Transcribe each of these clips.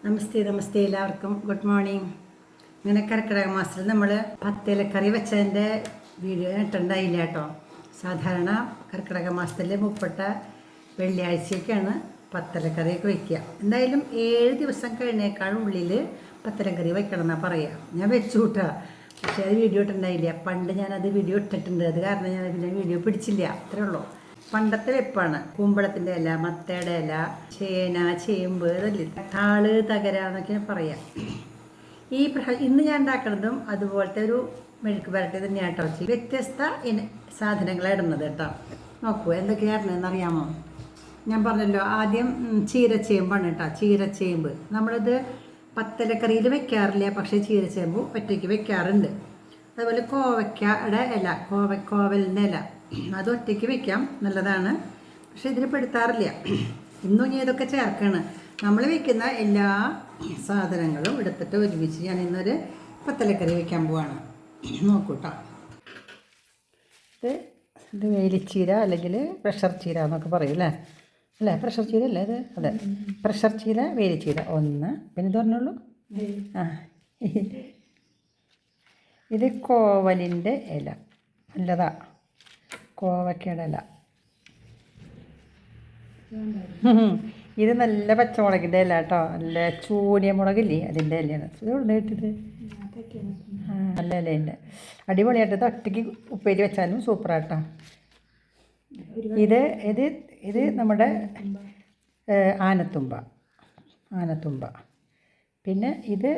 നമസ്തേ എല്ലാവർക്കും good morning. ഇങ്ങനെ കർക്കിടക മാസത്തിൽ നമ്മൾ പത്തിലക്കറി വെച്ചതിൻ്റെ വീഡിയോ ഇട്ടുണ്ടായില്ല കേട്ടോ. സാധാരണ കർക്കിടക മാസത്തിൽ മുപ്പട്ട വെള്ളിയാഴ്ചയ്ക്കാണ് പത്തലക്കറിയൊക്കെ വയ്ക്കുക. എന്തായാലും 7 ദിവസം കഴിഞ്ഞേക്കാൾ ഉള്ളിൽ പത്തലക്കറി വയ്ക്കണം എന്നാണ് പറയുക. ഞാൻ വെച്ചു കൂട്ടുക, പക്ഷേ അത് വീഡിയോ ഇട്ടുണ്ടായില്ല. പണ്ട് ഞാനത് വീഡിയോ ഇട്ടിട്ടുണ്ട്, അത് കാരണം ഞാൻ പിന്നെ വീഡിയോ പിടിച്ചില്ല, അത്രേ ഉള്ളൂ. പണ്ടത്തെ വെപ്പാണ്. കുമ്പളത്തിൻ്റെ ഇല, മത്തയുടെ ഇല, ചേന, ചേമ്പ്, ഇതല്ലേ താള്, തകര എന്നൊക്കെ പറയാം. ഇന്ന് ഞാൻ ഉണ്ടാക്കുന്നതും അതുപോലത്തെ ഒരു മെഴുക്ക് പുരട്ടി തന്നെയാണ് കേട്ടോ. വ്യത്യസ്ത സാധനങ്ങളാണ് ഇടുന്നത് കേട്ടോ. നോക്കൂ എന്തൊക്കെയായിരുന്നു അറിയാമോ? ഞാൻ പറഞ്ഞല്ലോ, ആദ്യം ചീരച്ചേമ്പാണ് കേട്ടോ. ചീരച്ചേമ്പ് നമ്മളിത് പത്തലക്കറിയിൽ വെക്കാറില്ല, പക്ഷേ ചീരച്ചേമ്പ് ഒറ്റയ്ക്ക് വെക്കാറുണ്ട്. അതുപോലെ കോവയ്ക്കയുടെ ഇല, കോവലിൻ്റെ ഇല, അത് ഒറ്റയ്ക്ക് വെക്കാം, നല്ലതാണ്. പക്ഷെ ഇതിൽ പെടുത്താറില്ല. ഇന്നും ഞാൻ ഇതൊക്കെ ചേർക്കാണ്. നമ്മൾ വെക്കുന്ന എല്ലാ സാധനങ്ങളും എടുത്തിട്ട് ഒരുമിച്ച് ഞാൻ ഇന്നൊരു പത്തലക്കറി വെക്കാൻ പോവാണ്. നോക്കൂട്ടോ, ഇത് വേലിച്ചീര അല്ലെങ്കിൽ പ്രഷർ ചീര എന്നൊക്കെ പറയും അല്ലേ പ്രഷർ ചീര അല്ലേ ഇത്? അതെ, പ്രഷർ ചീര, വേലിച്ചീര ഒന്ന്. പിന്നെ ഇത് പറഞ്ഞോളൂ. ഇത് കോവലിൻ്റെ ഇല, നല്ലതാ. കോവയ്ക്കയുടെ ഇല, ഇത് നല്ല പച്ചമുളകിൻ്റെ ഇല കേട്ടോ. നല്ല ചൂടിയ മുളകില്ലേ, അതിൻ്റെ ഇലയാണ്. ഇതെവിടെ കിട്ടിയത്? നല്ല ഇലയുണ്ട്, അടിപൊളിയായിട്ട്. ഇത് ഒറ്റയ്ക്ക് ഉപ്പേരി വെച്ചാലും സൂപ്പറാട്ടോ. ഇത് നമ്മുടെ ആനത്തുമ്പ. പിന്നെ ഇത്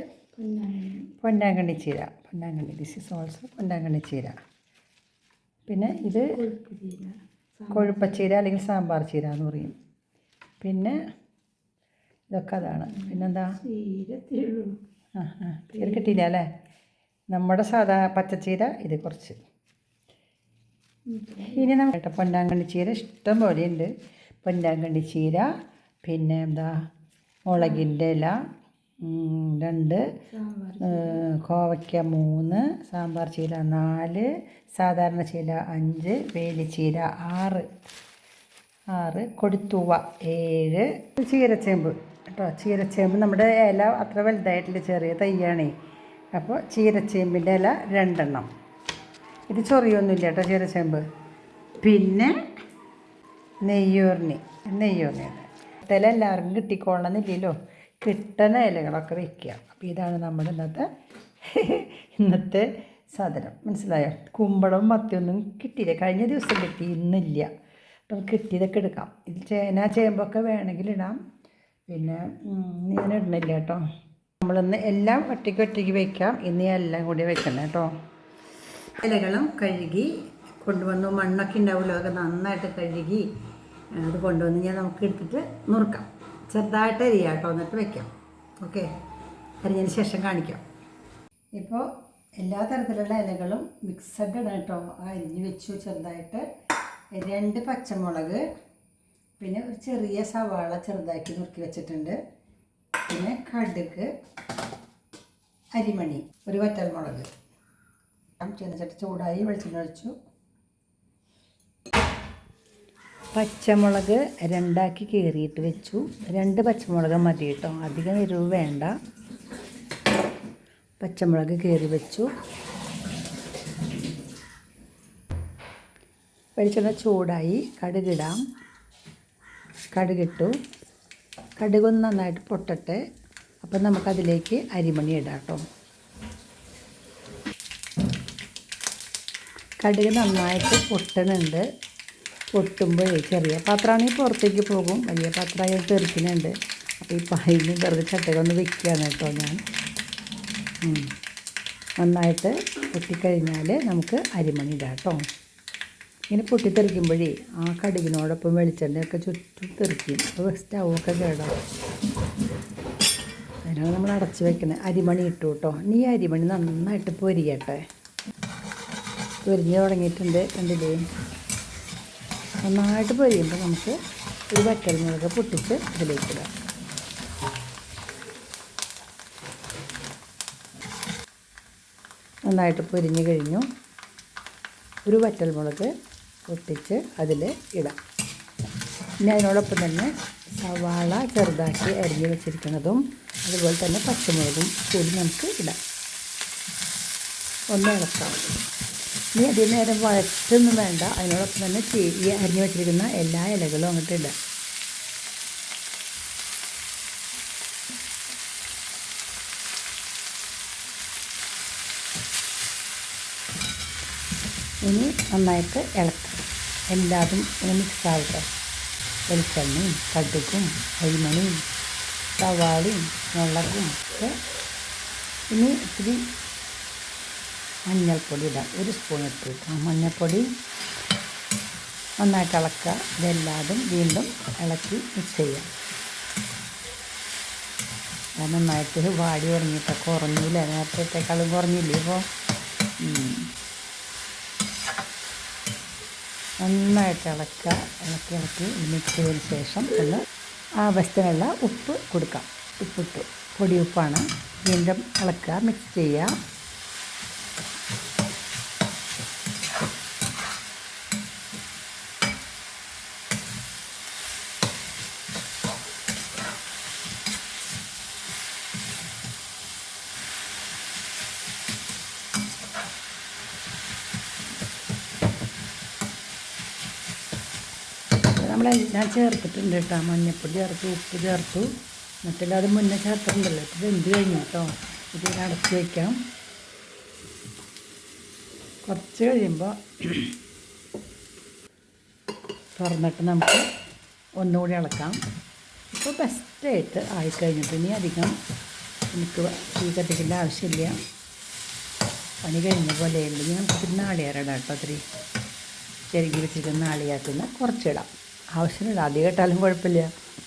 പൊന്നാങ്കണ്ണി ചീര. ദിസ് ഈസ് ഓൾസോ പൊന്നാങ്കണ്ണി ചീര. പിന്നെ ഇത് കൊഴുപ്പച്ചീര അല്ലെങ്കിൽ സാമ്പാർ ചീര എന്ന് പറയും. പിന്നെ ഇതൊക്കെ അതാണ്. പിന്നെന്താ? ചീര കിട്ടിയില്ല അല്ലേ? നമ്മുടെ സാധാ പച്ചച്ചീര ഇത് കുറച്ച്. ഇനി നമ്മുടെ പൊന്നാങ്കണ്ണി ചീര ഇഷ്ടം പോലെയുണ്ട്. പൊന്നാങ്കണ്ണി ചീര, പിന്നെ എന്താ, മുളകിൻ്റെ ഇല 2, കോവയ്ക്ക 3, സാമ്പാർ ചീര 4, സാധാരണ ചീര 5, വേലിച്ചീര 6, കൊടിത്തൂവ 7, ചീരച്ചേമ്പ് കേട്ടോ. ചീരച്ചേമ്പ് നമ്മുടെ ഇല അത്ര വലുതായിട്ടില്ല, ചെറിയ തയ്യാണേ. അപ്പോൾ ചീരച്ചേമ്പിൻ്റെ ഇല 2 എണ്ണം. ഇത് ചൊറിയൊന്നുമില്ല കേട്ടോ ചീരച്ചേമ്പ്. പിന്നെ നെയ്യൂർണി ഇല എല്ലാവർക്കും കിട്ടിക്കൊള്ളണമെന്നില്ലല്ലോ, കിട്ടുന്ന ഇലകളൊക്കെ വയ്ക്കുക. അപ്പോൾ ഇതാണ് നമ്മുടെ ഇന്നത്തെ സാധനം, മനസ്സിലായോ? കുമ്പളവും മത്തിയൊന്നും കിട്ടിയില്ല, കഴിഞ്ഞ ദിവസം കിട്ടി, ഇന്നില്ല. അപ്പം കിട്ടിയതൊക്കെ എടുക്കാം. ഇത് ചേന, ചേമ്പൊക്കെ വേണമെങ്കിൽ ഇടാം. പിന്നെ ഞാൻ ഇടണില്ല കേട്ടോ. നമ്മളിന്ന് എല്ലാം ഒറ്റയ്ക്ക് വയ്ക്കാം. ഇന്ന് എല്ലാം കൂടി വെക്കണം കേട്ടോ. ഇലകളും കഴുകി കൊണ്ടുവന്നു, മണ്ണൊക്കെ ഉണ്ടാവുമല്ലോ, അതൊക്കെ നന്നായിട്ട് കഴുകി അത് കൊണ്ടുവന്ന് നമുക്ക് എടുത്തിട്ട് നുറുക്കാം. ചെറുതായിട്ട് അരിയാം കേട്ടോ, എന്നിട്ട് വയ്ക്കാം. ഓക്കെ, അരിഞ്ഞതിന് ശേഷം കാണിക്കാം. ഇപ്പോൾ എല്ലാ തരത്തിലുള്ള ഇലകളും മിക്സഡ് ആണ് കേട്ടോ. അരിഞ്ഞ് വെച്ചു ചെറുതായിട്ട്. 2 പച്ചമുളക്, പിന്നെ ഒരു ചെറിയ സവാള ചെറുതാക്കി നുറുക്കി വെച്ചിട്ടുണ്ട്. പിന്നെ കടുക്, അരിമണി, ഒരു വറ്റൽമുളക്. ചീനച്ചട്ടി ചൂടായി, വെളിച്ചെണ്ണ ഒഴിച്ചു. പച്ചമുളക് 2 കീറിയിട്ട് വെച്ചു. 2 പച്ചമുളക് മതി കേട്ടോ, അധികം എരിവ് വേണ്ട. പച്ചമുളക് കീറി വെച്ചു. വെളിച്ചെണ്ണ ചൂടായി, കടുകിടാം. കടുകിട്ടു. കടുകൊന്ന് നന്നായിട്ട് പൊട്ടട്ടെ. അപ്പം നമുക്കതിലേക്ക് അരിമണി ഇടാം കേട്ടോ. കടുക് നന്നായിട്ട് പൊട്ടുന്നുണ്ട്. പൊട്ടുമ്പോഴേ ചെറിയ പാത്രമാണെങ്കിൽ പുറത്തേക്ക് പോകും, വലിയ പാത്രമായി തെറിക്കുന്നുണ്ട്. അപ്പോൾ ഈ പായിന് വെറുതെ ചട്ടകൊന്ന് വെക്കുകയാണ് കേട്ടോ ഞാൻ. നന്നായിട്ട് പൊട്ടിക്കഴിഞ്ഞാൽ നമുക്ക് അരിമണി ഇടാം കേട്ടോ. ഇങ്ങനെ പൊട്ടിത്തെറിക്കുമ്പോഴേ ആ കടുകിനോടൊപ്പം വെളിച്ചെണ്ണയൊക്കെ ചുറ്റും തെറിക്കും. അപ്പോൾ സ്റ്റൗവൊക്കെ കേടാവും. അതിനാണ് നമ്മൾ അടച്ച് വെക്കുന്നത്. അരിമണി ഇട്ടു കേട്ടോ. ഇനി ഈ അരിമണി നന്നായിട്ട് പൊരിയട്ടെ. പൊരിഞ്ഞ് തുടങ്ങിയിട്ടുണ്ട്, കണ്ടില്ലേ? നന്നായിട്ട് പൊരിയുമ്പോൾ നമുക്ക് ഒരു വറ്റൽമുളക് പൊട്ടിച്ച് ഇതിലേക്കിടാം. നന്നായിട്ട് പൊരിഞ്ഞ് കഴിഞ്ഞു. ഒരു വറ്റൽമുളക് പൊട്ടിച്ച് അതിൽ ഇടാം. പിന്നെ അതിനോടൊപ്പം തന്നെ സവാള ചെറുതാക്കി അരിഞ്ഞ് വെച്ചിരിക്കുന്നതും അതുപോലെ തന്നെ പച്ചമുളകും കൂടി നമുക്ക് ഇടാം. ഒന്ന് ഇളക്കാം. ഇനി അധികം നേരം വഴറ്റൊന്നും വേണ്ട. അതിനോടൊപ്പം തന്നെ ഈ അരിഞ്ഞു വെച്ചിരിക്കുന്ന എല്ലാ ഇലകളും അങ്ങോട്ട് ഇടാം. ഇനി നന്നായിട്ട് ഇളക്കാം. എല്ലാതും ഇങ്ങനെ മിക്സ് ആവട്ടെ. വെളിച്ചെണ്ണയും കടുകും അരിമണിയും സവാളയും മുളകും ഒക്കെ. ഇനി ഇത്തിരി മഞ്ഞൾപ്പൊടി ഇടാം. 1 സ്പൂൺ ഇട്ട് മഞ്ഞൾപ്പൊടി നന്നായിട്ട് ഇളക്കുക. ഇതെല്ലാതും വീണ്ടും ഇളക്കി മിക്സ് ചെയ്യാം. അത് നന്നായിട്ട് വാടി ഉറങ്ങിയിട്ടൊക്കെ കുറഞ്ഞില്ല, നേരത്തേക്കാളും കുറഞ്ഞില്ലേ. ഇപ്പോൾ നന്നായിട്ട് ഇളക്കി മിക്സ് ചെയ്തതിന് ശേഷം ഒന്ന് ആവശ്യത്തിനുള്ള ഉപ്പ് കൊടുക്കാം. ഉപ്പിട്ട് പൊടി ഉപ്പാണ്. വീണ്ടും ഇളക്കുക, മിക്സ് ചെയ്യുക. നമ്മളെല്ലാം ചേർത്തിട്ടുണ്ട് കേട്ടോ. മഞ്ഞൾപ്പൊടി ചേർത്തു, ഉപ്പ് ചേർത്തു, മറ്റെല്ലാം അത് മുന്നേ ചേർത്തിട്ടുണ്ടല്ലോ. ഇത് വെന്ത് കഴിഞ്ഞു കേട്ടോ. ഇത് അടച്ച് വയ്ക്കാം. കുറച്ച് കഴിയുമ്പോൾ തുറന്നിട്ട് നമുക്ക് ഒന്നുകൂടി ഇളക്കാം. ഇപ്പോൾ ബെസ്റ്റായിട്ട് ആയിക്കഴിഞ്ഞിട്ട് ഇനി അധികം എനിക്ക് തീ കത്തിക്കേണ്ട ആവശ്യമില്ല. പണി കഴിഞ്ഞ പോലെ ഉണ്ടെങ്കിൽ നമുക്ക് ഇത്തിരി നാളികേരം കേട്ടോ. ഒത്തിരി ചെറുകി വെച്ചിരിക്കുന്ന നാളികേരത്തിന് കുറച്ചിടാം. ആവശ്യമില്ല, അധികം ഇട്ടാലും കുഴപ്പമില്ല.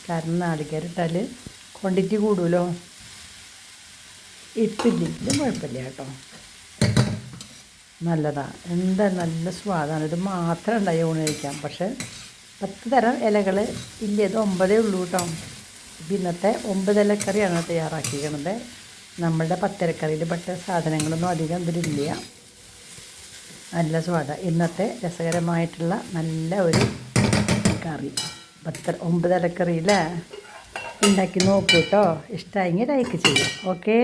കാരണം നാളികേരം ഇട്ടാൽ ക്വാണ്ടിറ്റി കൂടുമല്ലോ. ഇട്ടില്ലെങ്കിലും കുഴപ്പമില്ല കേട്ടോ. നല്ലതാണ്. എന്താ നല്ല സ്വാദാണ്. ഇത് മാത്രം ഉണ്ടായി ഊണ് കഴിക്കാം. പക്ഷേ 10 തരം ഇലകൾ ഇല്ല, ഇത് 9 ഉള്ളൂ കേട്ടോ. ഇന്നത്തെ 9 ഇലക്കറിയാണ് തയ്യാറാക്കിയിരിക്കുന്നത്. നമ്മളുടെ 10 ഇലക്കറിയിൽ പെട്ട സാധനങ്ങളൊന്നും അധികം ഇതിലില്ല. നല്ല സ്വാദാണ്. ഇന്നത്തെ രസകരമായിട്ടുള്ള നല്ല ഒരു കറി 9 ഇലക്കറി അല്ലേ. ഉണ്ടാക്കി നോക്കൂ കേട്ടോ. ഇഷ്ടമായെങ്കിൽ ലൈക്ക് ചെയ്യാം. ഓക്കേ.